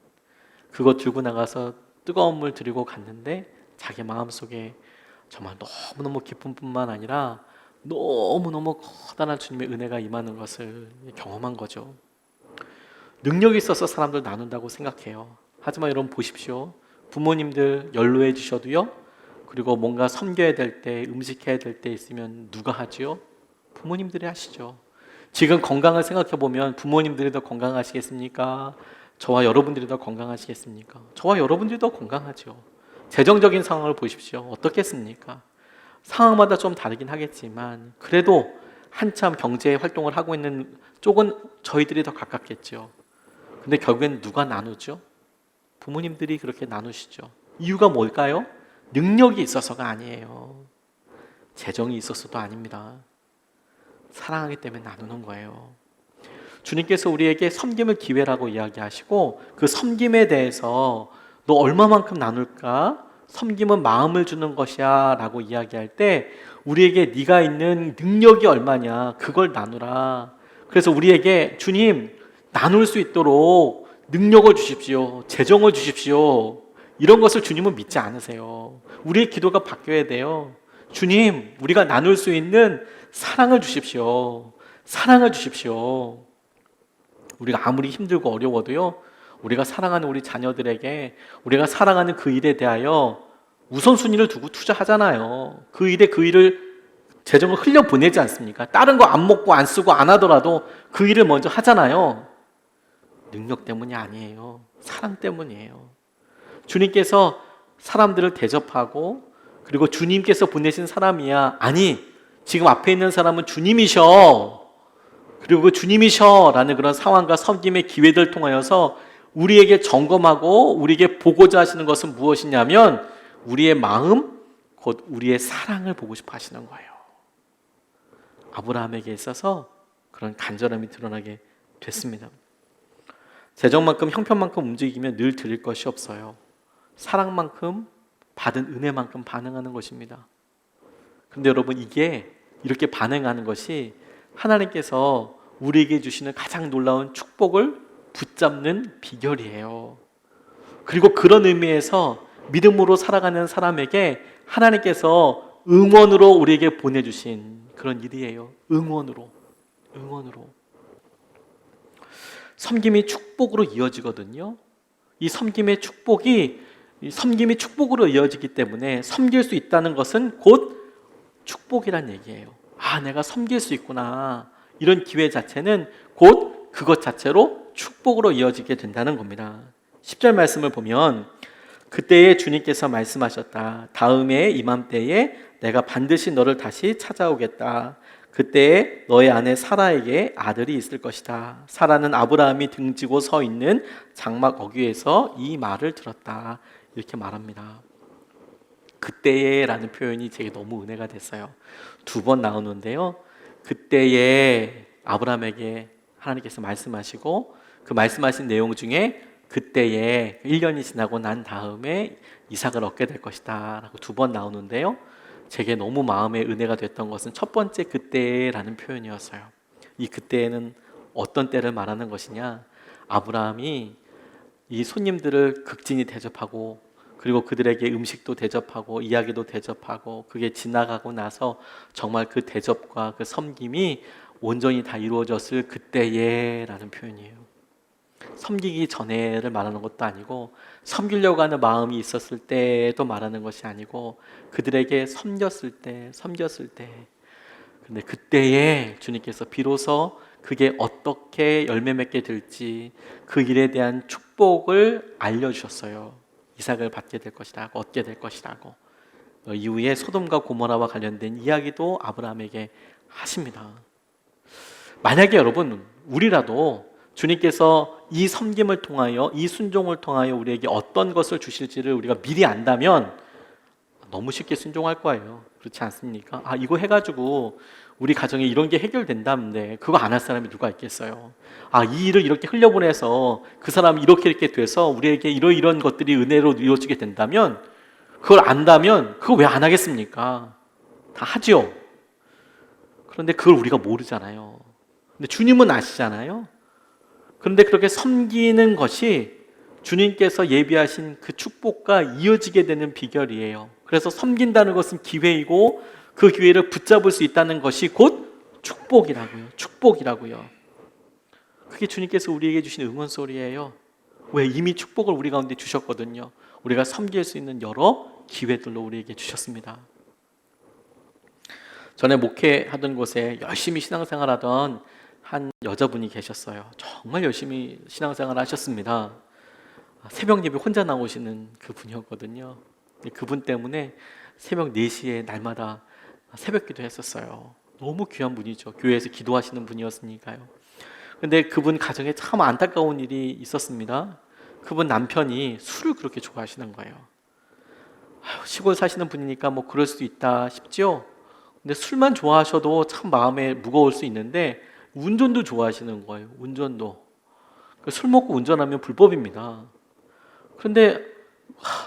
그거 들고 나가서 뜨거운 물 드리고 갔는데 자기 마음속에 정말 너무너무 기쁨 뿐만 아니라 너무너무 커다란 주님의 은혜가 임하는 것을 경험한 거죠. 능력이 있어서 사람들 나눈다고 생각해요. 하지만 여러분 보십시오. 부모님들 연로해 주셔도요, 그리고 뭔가 섬겨야 될 때, 음식해야 될 때 있으면 누가 하지요? 부모님들이 하시죠. 지금 건강을 생각해 보면 부모님들이 더 건강하시겠습니까? 저와 여러분들이 더 건강하시겠습니까? 저와 여러분들이 더 건강하죠. 재정적인 상황을 보십시오. 어떻겠습니까? 상황마다 좀 다르긴 하겠지만 그래도 한참 경제 활동을 하고 있는 쪽은 저희들이 더 가깝겠죠. 근데 결국엔 누가 나누죠? 부모님들이 그렇게 나누시죠. 이유가 뭘까요? 능력이 있어서가 아니에요. 재정이 있어서도 아닙니다. 사랑하기 때문에 나누는 거예요. 주님께서 우리에게 섬김을 기회라고 이야기하시고, 그 섬김에 대해서 너 얼마만큼 나눌까? 섬김은 마음을 주는 것이야 라고 이야기할 때 우리에게 네가 있는 능력이 얼마냐 그걸 나누라. 그래서 우리에게 주님 나눌 수 있도록 능력을 주십시오. 재정을 주십시오. 이런 것을 주님은 믿지 않으세요. 우리의 기도가 바뀌어야 돼요. 주님, 우리가 나눌 수 있는 사랑을 주십시오. 사랑을 주십시오. 우리가 아무리 힘들고 어려워도요, 우리가 사랑하는 우리 자녀들에게 우리가 사랑하는 그 일에 대하여 우선순위를 두고 투자하잖아요. 그 일을 재정을 흘려보내지 않습니까? 다른 거 안 먹고 안 쓰고 안 하더라도 그 일을 먼저 하잖아요. 능력 때문이 아니에요. 사랑 때문이에요. 주님께서 사람들을 대접하고 그리고 주님께서 보내신 사람이야. 아니, 지금 앞에 있는 사람은 주님이셔. 그리고 그 주님이셔 라는 그런 상황과 섬김의 기회들을 통하여서 우리에게 점검하고 우리에게 보고자 하시는 것은 무엇이냐면 우리의 마음, 곧 우리의 사랑을 보고 싶어 하시는 거예요. 아브라함에게 있어서 그런 간절함이 드러나게 됐습니다. 재정만큼 형편만큼 움직이면 늘 드릴 것이 없어요. 사랑만큼 받은 은혜만큼 반응하는 것입니다. 그런데 여러분 이게 이렇게 반응하는 것이 하나님께서 우리에게 주시는 가장 놀라운 축복을 붙잡는 비결이에요. 그리고 그런 의미에서 믿음으로 살아가는 사람에게 하나님께서 응원으로 우리에게 보내주신 그런 일이에요. 응원으로. 섬김이 축복으로 이어지거든요. 이 섬김이 축복으로 이어지기 때문에 섬길 수 있다는 것은 곧 축복이란 얘기예요. 아, 내가 섬길 수 있구나. 이런 기회 자체는 곧 그것 자체로 축복으로 이어지게 된다는 겁니다. 10절 말씀을 보면 그때에 주님께서 말씀하셨다. 다음에 이맘때에 내가 반드시 너를 다시 찾아오겠다. 그때에 너의 아내 사라에게 아들이 있을 것이다. 사라는 아브라함이 등지고 서 있는 장막 어귀에서 이 말을 들었다. 이렇게 말합니다. 그때에 라는 표현이 제게 너무 은혜가 됐어요. 2번 나오는데요. 그때에 아브라함에게 하나님께서 말씀하시고 그 말씀하신 내용 중에 그때에 1년이 지나고 난 다음에 이삭을 얻게 될 것이다 라고 2번 나오는데요. 제게 너무 마음에 은혜가 됐던 것은 첫 번째 그때라는 표현이었어요. 이 그때에는 어떤 때를 말하는 것이냐, 아브라함이 이 손님들을 극진히 대접하고 그리고 그들에게 음식도 대접하고 이야기도 대접하고 그게 지나가고 나서 정말 그 대접과 그 섬김이 온전히 다 이루어졌을 그때에 라는 표현이에요. 섬기기 전에를 말하는 것도 아니고 섬기려고 하는 마음이 있었을 때도 말하는 것이 아니고 그들에게 섬겼을 때 근데 그때에 주님께서 비로소 그게 어떻게 열매 맺게 될지 그 일에 대한 축복을 알려주셨어요. 이삭을 받게 될 것이라고, 얻게 될 것이라고. 이후에 소돔과 고모라와 관련된 이야기도 아브라함에게 하십니다. 만약에 여러분 우리라도 주님께서 이 섬김을 통하여 이 순종을 통하여 우리에게 어떤 것을 주실지를 우리가 미리 안다면 너무 쉽게 순종할 거예요. 그렇지 않습니까? 아, 이거 해가지고 우리 가정에 이런 게 해결된다는데 그거 안 할 사람이 누가 있겠어요? 아, 이 일을 이렇게 흘려보내서 그 사람이 이렇게 돼서 우리에게 이런 것들이 은혜로 이루어지게 된다면 그걸 안다면 그거 왜 안 하겠습니까? 다 하죠. 그런데 그걸 우리가 모르잖아요. 근데 주님은 아시잖아요. 그런데 그렇게 섬기는 것이 주님께서 예비하신 그 축복과 이어지게 되는 비결이에요. 그래서 섬긴다는 것은 기회이고 그 기회를 붙잡을 수 있다는 것이 곧 축복이라고요. 그게 주님께서 우리에게 주신 응원 소리예요. 왜? 이미 축복을 우리 가운데 주셨거든요. 우리가 섬길 수 있는 여러 기회들로 우리에게 주셨습니다. 전에 목회하던 곳에 열심히 신앙생활하던 한 여자분이 계셨어요. 정말 열심히 신앙생활 하셨습니다. 새벽 예배 혼자 나오시는 그분이었거든요. 그분 때문에 새벽 4시에 날마다 새벽 기도 했었어요. 너무 귀한 분이죠. 교회에서 기도하시는 분이었으니까요. 그런데 그분 가정에 참 안타까운 일이 있었습니다. 그분 남편이 술을 그렇게 좋아하시는 거예요. 시골 사시는 분이니까 뭐 그럴 수도 있다 싶죠. 근데 술만 좋아하셔도 참 마음에 무거울 수 있는데 운전도 좋아하시는 거예요. 운전도. 술 먹고 운전하면 불법입니다. 그런데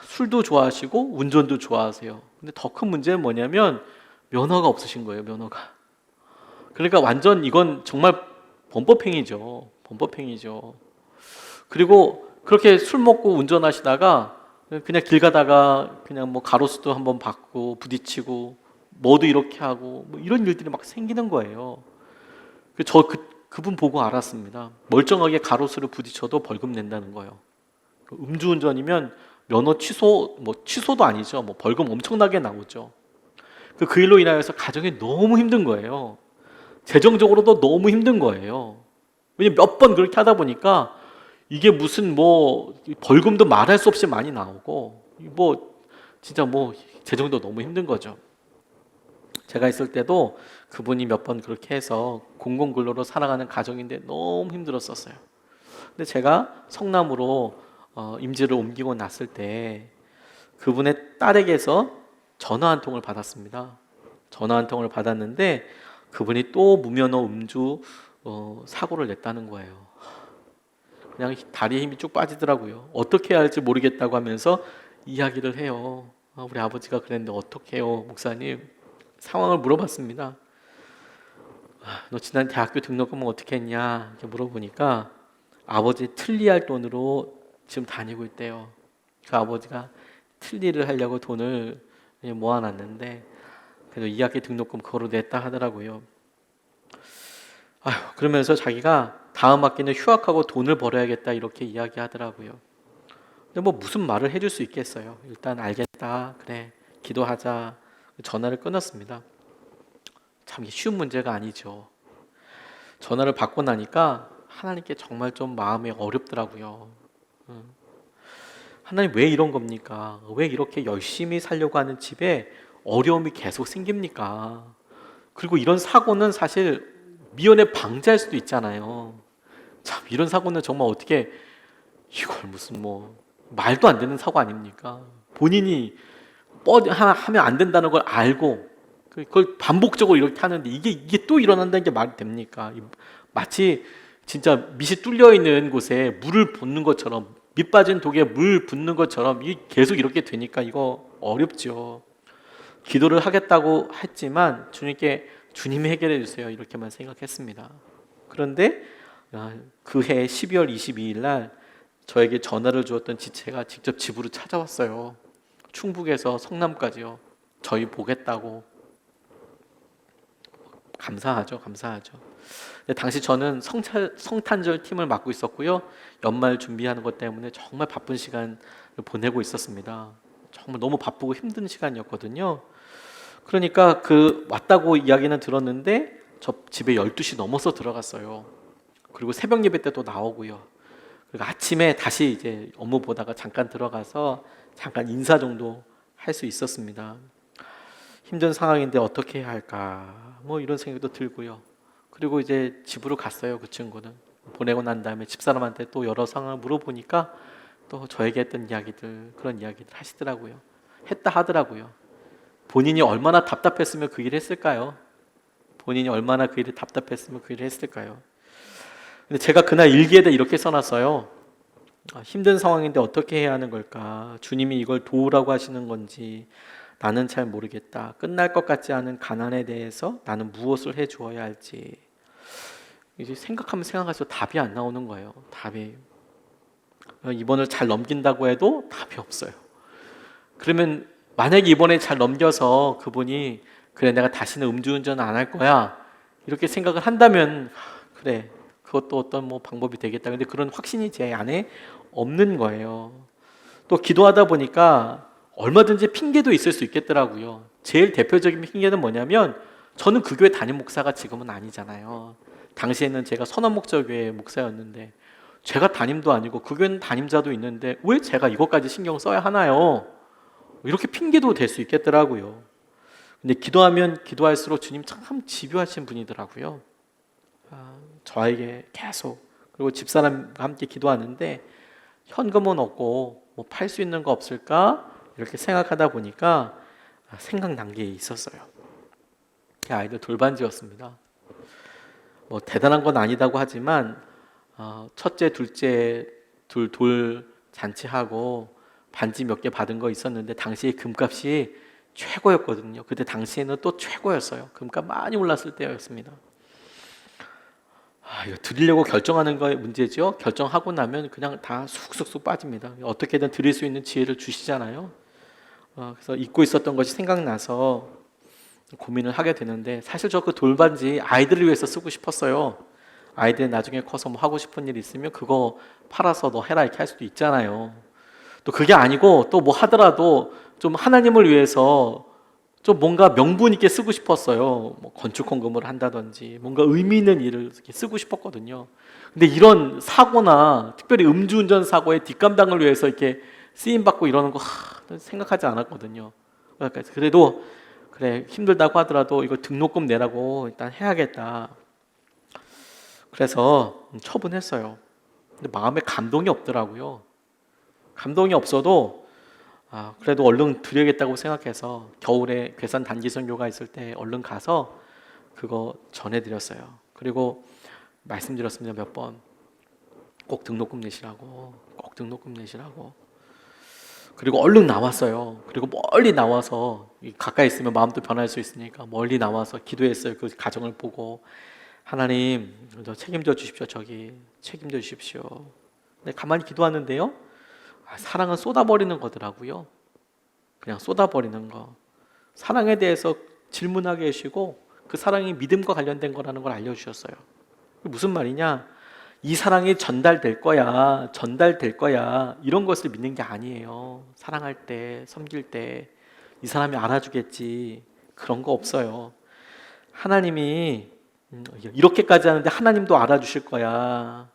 술도 좋아하시고 운전도 좋아하세요. 근데 더 큰 문제는 뭐냐면 면허가 없으신 거예요, 면허가. 그러니까 완전 이건 정말 범법행위죠. 범법행위죠. 그리고 그렇게 술 먹고 운전하시다가 그냥 길 가다가 그냥 뭐 가로수도 한번 받고 부딪히고 뭐도 이렇게 하고 뭐 이런 일들이 막 생기는 거예요. 그분 보고 알았습니다. 멀쩡하게 가로수를 부딪혀도 벌금 낸다는 거예요. 음주운전이면 면허 취소, 뭐 취소도 아니죠. 뭐 벌금 엄청나게 나오죠. 그 일로 인하여서 가정이 너무 힘든 거예요. 재정적으로도 너무 힘든 거예요. 왜냐면 몇 번 그렇게 하다 보니까 이게 무슨 뭐 벌금도 말할 수 없이 많이 나오고 뭐 진짜 뭐 재정도 너무 힘든 거죠. 제가 있을 때도 그분이 몇 번 그렇게 해서 공공근로로 살아가는 가정인데 너무 힘들었었어요. 근데 제가 성남으로 임지를 옮기고 났을 때 그분의 딸에게서 전화 한 통을 받았습니다. 전화 한 통을 받았는데 그분이 또 무면허 음주 사고를 냈다는 거예요. 그냥 다리에 힘이 쭉 빠지더라고요. 어떻게 해야 할지 모르겠다고 하면서 이야기를 해요. 우리 아버지가 그랬는데 어떻게 해요, 목사님? 상황을 물어봤습니다. 너 지난 대학교 등록금은 어떻게 했냐? 이렇게 물어보니까 아버지 틀니할 돈으로 지금 다니고 있대요. 그 아버지가 틀니를 하려고 돈을 모아놨는데 그래도 2학기 등록금 그거로 냈다 하더라고요. 그러면서 자기가 다음 학기는 휴학하고 돈을 벌어야겠다 이렇게 이야기하더라고요. 근데 뭐 무슨 말을 해줄 수 있겠어요. 일단 알겠다, 그래, 기도하자. 전화를 끊었습니다. 참 쉬운 문제가 아니죠. 전화를 받고 나니까 하나님께 정말 좀 마음이 어렵더라고요. 하나님 왜 이런 겁니까? 왜 이렇게 열심히 살려고 하는 집에 어려움이 계속 생깁니까? 그리고 이런 사고는 사실 미연에 방지할 수도 있잖아요. 참 이런 사고는 정말 어떻게 이걸 무슨 뭐 말도 안 되는 사고 아닙니까? 본인이 하면 안 된다는 걸 알고 그걸 반복적으로 이렇게 하는데 이게 또 일어난다는 게 말이 됩니까? 마치 진짜 밑이 뚫려 있는 곳에 물을 붓는 것처럼 밑 빠진 독에 물 붓는 것처럼 계속 이렇게 되니까 이거 어렵죠. 기도를 하겠다고 했지만 주님께 주님이 해결해 주세요 이렇게만 생각했습니다. 그런데 그해 12월 22일 날 저에게 전화를 주었던 지체가 직접 집으로 찾아왔어요. 충북에서 성남까지요. 저희 보겠다고. 감사하죠, 감사하죠. 근데 당시 저는 성탄절 팀을 맡고 있었고요. 연말 준비하는 것 때문에 정말 바쁜 시간 보내고 있었습니다. 정말 너무 바쁘고 힘든 시간이었거든요. 그러니까 왔다고 이야기는 들었는데 저 집에 12시 넘어서 들어갔어요. 그리고 새벽 예배 때도 나오고요. 그리고 아침에 다시 이제 업무 보다가 잠깐 들어가서 잠깐 인사 정도 할 수 있었습니다. 힘든 상황인데 어떻게 해야 할까? 뭐 이런 생각도 들고요. 그리고 이제 집으로 갔어요. 그 친구는 보내고 난 다음에 집사람한테 또 여러 상황을 물어보니까 또 저에게 했던 이야기들 그런 이야기들 하시더라고요. 했다 하더라고요. 본인이 얼마나 답답했으면 그 일을 했을까요? 본인이 얼마나 그 일이 답답했으면 그 일을 했을까요? 근데 제가 그날 일기에다 이렇게 써놨어요. 힘든 상황인데 어떻게 해야 하는 걸까? 주님이 이걸 도우라고 하시는 건지 나는 잘 모르겠다. 끝날 것 같지 않은 가난에 대해서 나는 무엇을 해 주어야 할지. 이제 생각하면 생각할수록 답이 안 나오는 거예요. 답이. 이번을 잘 넘긴다고 해도 답이 없어요. 그러면 만약에 이번에 잘 넘겨서 그분이 그래 내가 다시는 음주운전 안 할 거야 이렇게 생각을 한다면 그래 그것도 어떤 뭐 방법이 되겠다. 근데 그런 확신이 제 안에 없는 거예요. 또 기도하다 보니까 얼마든지 핑계도 있을 수 있겠더라고요. 제일 대표적인 핑계는 뭐냐면 저는 그 교회 담임 목사가 지금은 아니잖아요. 당시에는 제가 선언목적교회 목사였는데 제가 담임도 아니고 그 교회는 담임자도 있는데 왜 제가 이것까지 신경 써야 하나요? 이렇게 핑계도 될 수 있겠더라고요. 근데 기도하면 기도할수록 주님 참 집요하신 분이더라고요. 저에게 계속 그리고 집사람과 함께 기도하는데 현금은 없고 뭐 팔 수 있는 거 없을까 이렇게 생각하다 보니까 생각난 게 있었어요. 아이들 돌반지였습니다. 뭐 대단한 건 아니다고 하지만 첫째, 둘째 돌 잔치하고 반지 몇 개 받은 거 있었는데 당시에 금값이 최고였거든요. 그때 당시에는 또 최고였어요. 금값 많이 올랐을 때였습니다. 이거 드리려고 결정하는 거의 문제죠. 결정하고 나면 그냥 다 쑥쑥쑥 빠집니다. 어떻게든 드릴 수 있는 지혜를 주시잖아요. 그래서 잊고 있었던 것이 생각나서 고민을 하게 되는데, 사실 저 그 돌반지 아이들을 위해서 쓰고 싶었어요. 아이들이 나중에 커서 뭐 하고 싶은 일 있으면 그거 팔아서 너 해라 이렇게 할 수도 있잖아요. 또 그게 아니고 또 뭐 하더라도 좀 하나님을 위해서 좀 뭔가 명분 있게 쓰고 싶었어요. 뭐 건축 헌금을 한다든지 뭔가 의미 있는 일을 이렇게 쓰고 싶었거든요. 근데 이런 사고나 특별히 음주운전 사고의 뒷감당을 위해서 이렇게 쓰임 받고 이러는 거 생각하지 않았거든요. 그러니까 그래도 그래 힘들다고 하더라도 이거 등록금 내라고 일단 해야겠다. 그래서 처분했어요. 근데 마음에 감동이 없더라고요. 감동이 없어도 그래도 얼른 드려야겠다고 생각해서 겨울에 괴산 단기 선교가 있을 때 얼른 가서 그거 전해드렸어요. 그리고 말씀드렸습니다. 몇 번. 꼭 등록금 내시라고. 꼭 등록금 내시라고. 그리고 얼른 나왔어요. 그리고 멀리 나와서 가까이 있으면 마음도 변할 수 있으니까 멀리 나와서 기도했어요. 그 가정을 보고 하나님 저 책임져 주십시오. 저기 책임져 주십시오. 근데 가만히 기도하는데요. 사랑은 쏟아버리는 거더라고요. 그냥 쏟아버리는 거. 사랑에 대해서 질문하게 하시고 그 사랑이 믿음과 관련된 거라는 걸 알려주셨어요. 무슨 말이냐? 이 사랑이 전달될 거야, 전달될 거야 이런 것을 믿는 게 아니에요. 사랑할 때, 섬길 때 이 사람이 알아주겠지 그런 거 없어요. 하나님이 이렇게까지 하는데 하나님도 알아주실 거야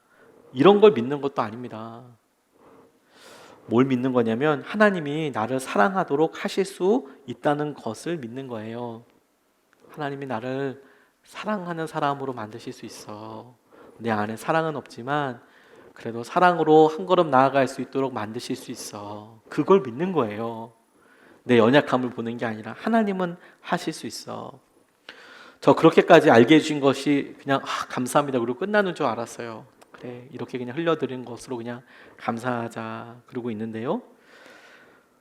이런 걸 믿는 것도 아닙니다. 뭘 믿는 거냐면 하나님이 나를 사랑하도록 하실 수 있다는 것을 믿는 거예요. 하나님이 나를 사랑하는 사람으로 만드실 수 있어. 내 안에 사랑은 없지만 그래도 사랑으로 한 걸음 나아갈 수 있도록 만드실 수 있어. 그걸 믿는 거예요. 내 연약함을 보는 게 아니라 하나님은 하실 수 있어. 저 그렇게까지 알게 해주신 것이 그냥 감사합니다 그리고 끝나는 줄 알았어요. 그래 이렇게 그냥 흘려드린 것으로 그냥 감사하자 그러고 있는데요.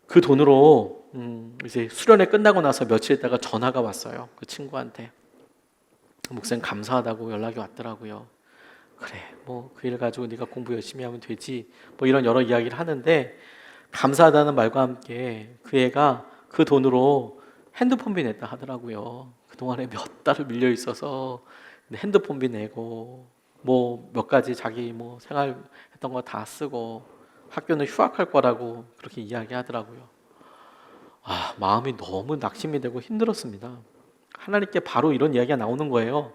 그 돈으로 이제 수련회 끝나고 나서 며칠 있다가 전화가 왔어요. 그 친구한테 목사님 감사하다고 연락이 왔더라고요. 그래 뭐 그 일 가지고 네가 공부 열심히 하면 되지 뭐 이런 여러 이야기를 하는데, 감사하다는 말과 함께 그 애가 그 돈으로 핸드폰비 냈다 하더라고요. 그동안에 몇 달을 밀려 있어서 핸드폰비 내고 뭐 몇 가지 자기 뭐 생활했던 거 다 쓰고 학교는 휴학할 거라고 그렇게 이야기하더라고요. 마음이 너무 낙심이 되고 힘들었습니다. 하나님께 바로 이런 이야기가 나오는 거예요.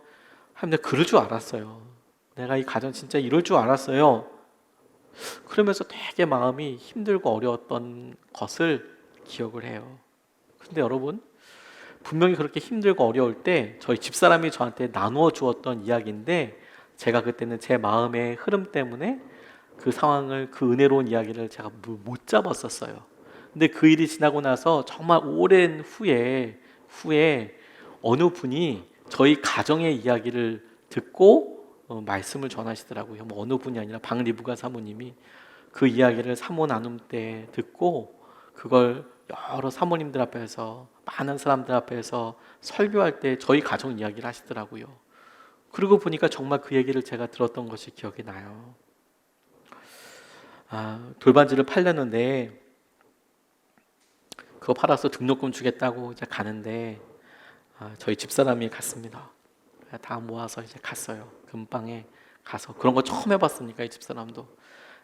하나님 내가 그럴 줄 알았어요. 내가 이 가정 진짜 이럴 줄 알았어요. 그러면서 되게 마음이 힘들고 어려웠던 것을 기억을 해요. 근데 여러분 분명히 그렇게 힘들고 어려울 때 저희 집사람이 저한테 나누어 주었던 이야기인데, 제가 그때는 제 마음의 흐름 때문에 그 상황을 그 은혜로운 이야기를 제가 못 잡았었어요. 근데 그 일이 지나고 나서 정말 오랜 후에 어느 분이 저희 가정의 이야기를 듣고 말씀을 전하시더라고요. 뭐 어느 분이 아니라 박리부가 사모님이 그 이야기를 사모 나눔 때 듣고 그걸 여러 사모님들 앞에서 많은 사람들 앞에서 설교할 때 저희 가정 이야기를 하시더라고요. 그러고 보니까 정말 그 얘기를 제가 들었던 것이 기억이 나요. 돌반지를 팔렸는데 그거 팔아서 등록금 주겠다고 이제 가는데 저희 집사람이 갔습니다. 다 모아서 이제 갔어요. 금방에 가서 그런 거 처음 해봤으니까 이 집사람도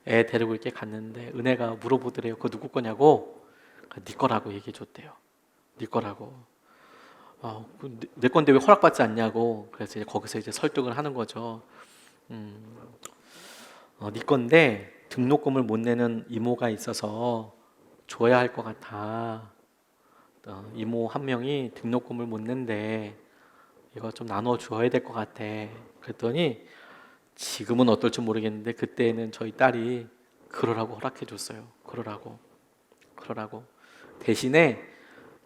애 데리고 이렇게 갔는데 은혜가 물어보더래요. 그거 누구 거냐고. 네 거라고 얘기해 줬대요. 네 거라고. 내 건데 왜 허락받지 않냐고. 그래서 이제 거기서 이제 설득을 하는 거죠. 네 건데 등록금을 못 내는 이모가 있어서 줘야 할 것 같아. 이모 한 명이 등록금을 못 낸대. 이거 좀 나눠 줘야 될 것 같아. 그랬더니 지금은 어떨지 모르겠는데 그때는 저희 딸이 그러라고 허락해 줬어요. 그러라고. 대신에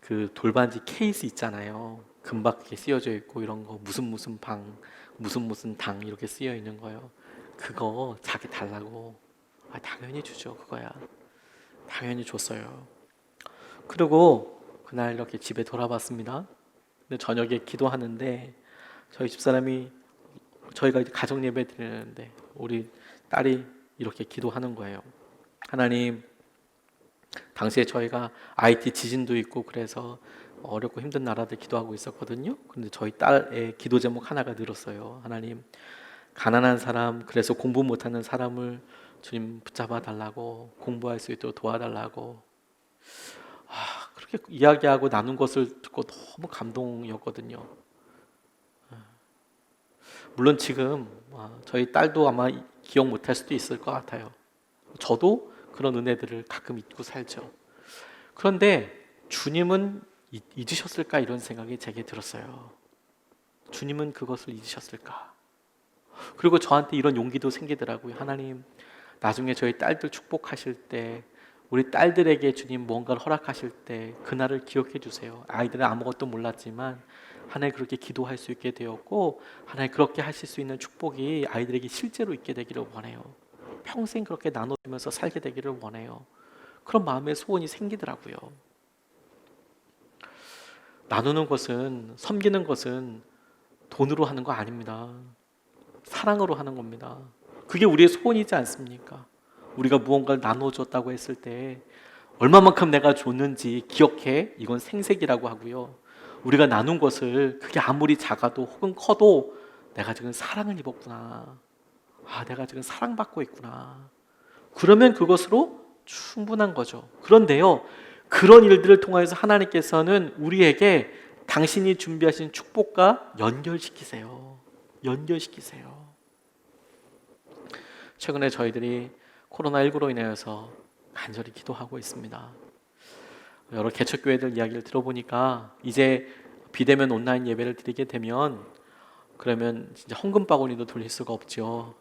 그 돌반지 케이스 있잖아요. 금박에 쓰여져 있고 이런 거 무슨 방 무슨 당 이렇게 쓰여 있는 거요. 그거 자기 달라고. 당연히 주죠. 그거야. 당연히 줬어요. 그리고 그날 이렇게 집에 돌아왔습니다. 근데 저녁에 기도하는데 저희 집사람이, 저희가 이제 가정 예배 드리는데 우리 딸이 이렇게 기도하는 거예요. 하나님, 당시에 저희가 IT 지진도 있고 그래서 어렵고 힘든 나라들 기도하고 있었거든요. 근데 저희 딸의 기도 제목 하나가 늘었어요. 하나님, 가난한 사람, 그래서 공부 못하는 사람을 주님 붙잡아 달라고, 공부할 수 있도록 도와달라고. 그렇게 이야기하고 나눈 것을 듣고 너무 감동이었거든요. 물론 지금 저희 딸도 아마 기억 못할 수도 있을 것 같아요. 저도 그런 은혜들을 가끔 잊고 살죠. 그런데 주님은 잊으셨을까, 이런 생각이 제게 들었어요. 주님은 그것을 잊으셨을까? 그리고 저한테 이런 용기도 생기더라고요. 하나님, 나중에 저희 딸들 축복하실 때, 우리 딸들에게 주님 뭔가를 허락하실 때 그날을 기억해 주세요. 아이들은 아무것도 몰랐지만 하나님 그렇게 기도할 수 있게 되었고, 하나님 그렇게 하실 수 있는 축복이 아이들에게 실제로 있게 되기를 원해요. 평생 그렇게 나눠주면서 살게 되기를 원해요. 그런 마음의 소원이 생기더라고요. 나누는 것은, 섬기는 것은 돈으로 하는 거 아닙니다. 사랑으로 하는 겁니다. 그게 우리의 소원이지 않습니까? 우리가 무언가를 나눠줬다고 했을 때 얼마만큼 내가 줬는지 기억해. 이건 생색이라고 하고요. 우리가 나눈 것을, 그게 아무리 작아도 혹은 커도 내가 지금 사랑을 입었구나, 내가 지금 사랑받고 있구나, 그러면 그것으로 충분한 거죠. 그런데요, 그런 일들을 통해서 하나님께서는 우리에게 당신이 준비하신 축복과 연결시키세요. 연결시키세요. 최근에 저희들이 코로나19로 인해서 간절히 기도하고 있습니다. 여러 개척교회들 이야기를 들어보니까 이제 비대면 온라인 예배를 드리게 되면, 그러면 진짜 헌금 바구니도 돌릴 수가 없죠.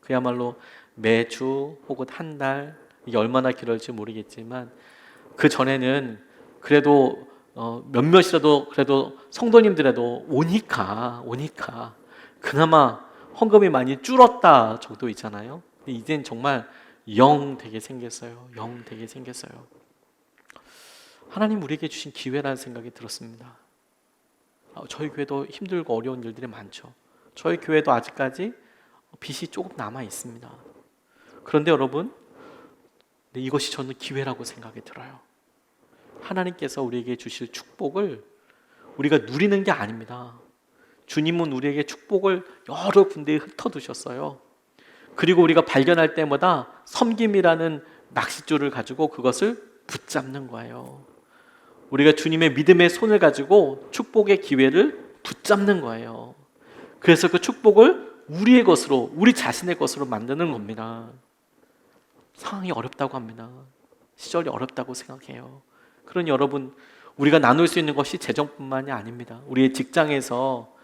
그야말로 매주 혹은 한 달, 이게 얼마나 길어질지 모르겠지만 그 전에는 그래도 몇몇이라도 그래도 성도님들에도 오니까 그나마 헌금이 많이 줄었다 정도 있잖아요. 근데 이젠 정말 영 되게 생겼어요. 영 되게 생겼어요. 하나님 우리에게 주신 기회라는 생각이 들었습니다. 저희 교회도 힘들고 어려운 일들이 많죠. 저희 교회도 아직까지 빚이 조금 남아 있습니다. 그런데 여러분, 이것이 저는 기회라고 생각이 들어요. 하나님께서 우리에게 주실 축복을 우리가 누리는 게 아닙니다. 주님은 우리에게 축복을 여러 군데에 흩어두셨어요. 그리고 우리가 발견할 때마다 섬김이라는 낚싯줄을 가지고 그것을 붙잡는 거예요. 우리가 주님의 믿음의 손을 가지고 축복의 기회를 붙잡는 거예요. 그래서 그 축복을 우리의 것으로, 우리 자신의 것으로 만드는 겁니다. 상황이 어렵다고 합니다. 시절이 어렵다고 생각해요. 그러니 여러분, 우리가 나눌 수 있는 것이 재정뿐만이 아닙니다. 우리의 직장에서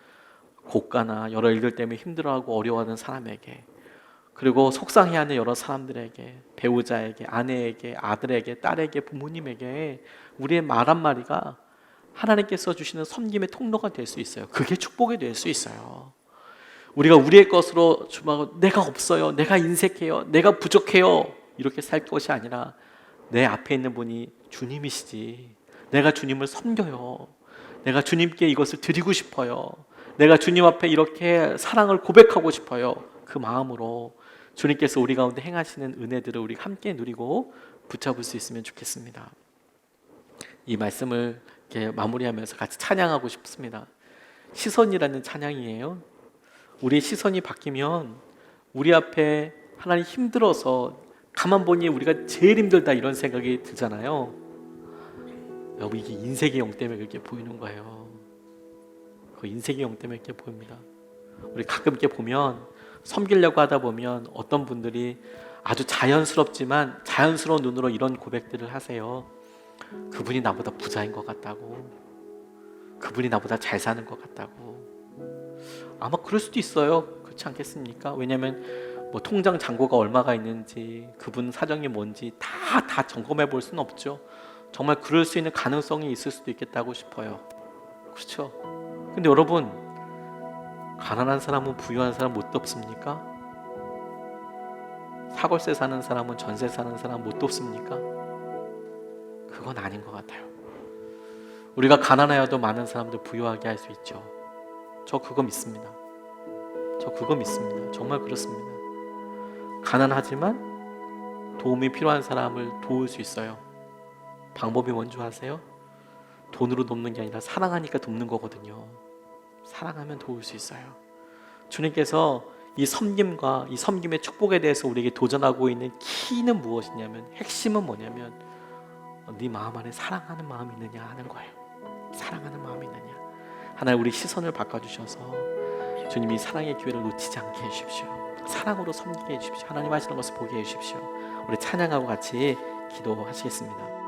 고가나 여러 일들 때문에 힘들어하고 어려워하는 사람에게, 그리고 속상해하는 여러 사람들에게, 배우자에게, 아내에게, 아들에게, 딸에게, 부모님에게 우리의 말 한마디가 하나님께서 주시는 섬김의 통로가 될 수 있어요. 그게 축복이 될 수 있어요. 우리가 우리의 것으로 내가 없어요, 내가 인색해요, 내가 부족해요, 이렇게 살 것이 아니라 내 앞에 있는 분이 주님이시지, 내가 주님을 섬겨요, 내가 주님께 이것을 드리고 싶어요, 내가 주님 앞에 이렇게 사랑을 고백하고 싶어요, 그 마음으로 주님께서 우리 가운데 행하시는 은혜들을 우리 함께 누리고 붙잡을 수 있으면 좋겠습니다. 이 말씀을 이렇게 마무리하면서 같이 찬양하고 싶습니다. 시선이라는 찬양이에요. 우리의 시선이 바뀌면 우리 앞에 하나님 힘들어서 가만 보니 우리가 제일 힘들다 이런 생각이 들잖아요. 여러분, 이게 인색의 영 때문에 그렇게 보이는 거예요. 그 인색의 영 때문에 이렇게 보입니다. 우리 가끔 이렇게 보면, 섬기려고 하다 보면 어떤 분들이 아주 자연스럽지만 자연스러운 눈으로 이런 고백들을 하세요. 그분이 나보다 부자인 것 같다고, 그분이 나보다 잘 사는 것 같다고. 아마 그럴 수도 있어요. 그렇지 않겠습니까? 왜냐하면 뭐 통장 잔고가 얼마가 있는지, 그분 사정이 뭔지 다 점검해 볼 수는 없죠. 정말 그럴 수 있는 가능성이 있을 수도 있겠다고 싶어요. 그렇죠? 근데 여러분, 가난한 사람은 부유한 사람 못 덮습니까? 사골세 사는 사람은 전세 사는 사람 못 돕습니까? 그건 아닌 것 같아요. 우리가 가난하여도 많은 사람들 부유하게 할 수 있죠. 저 그거 믿습니다. 저 그거 믿습니다. 정말 그렇습니다. 가난하지만 도움이 필요한 사람을 도울 수 있어요. 방법이 뭔지 아세요? 돈으로 돕는 게 아니라 사랑하니까 돕는 거거든요. 사랑하면 도울 수 있어요. 주님께서 이 섬김과 이 섬김의 축복에 대해서 우리에게 도전하고 있는 키는 무엇이냐면, 핵심은 뭐냐면 네 마음 안에 사랑하는 마음이 있느냐 하는 거예요. 사랑하는 마음이 있느냐. 하나님, 우리 시선을 바꿔주셔서 주님이 사랑의 기회를 놓치지 않게 해주십시오. 사랑으로 섬기게 해주십시오. 하나님 하시는 것을 보게 해주십시오. 우리 찬양하고 같이 기도하시겠습니다.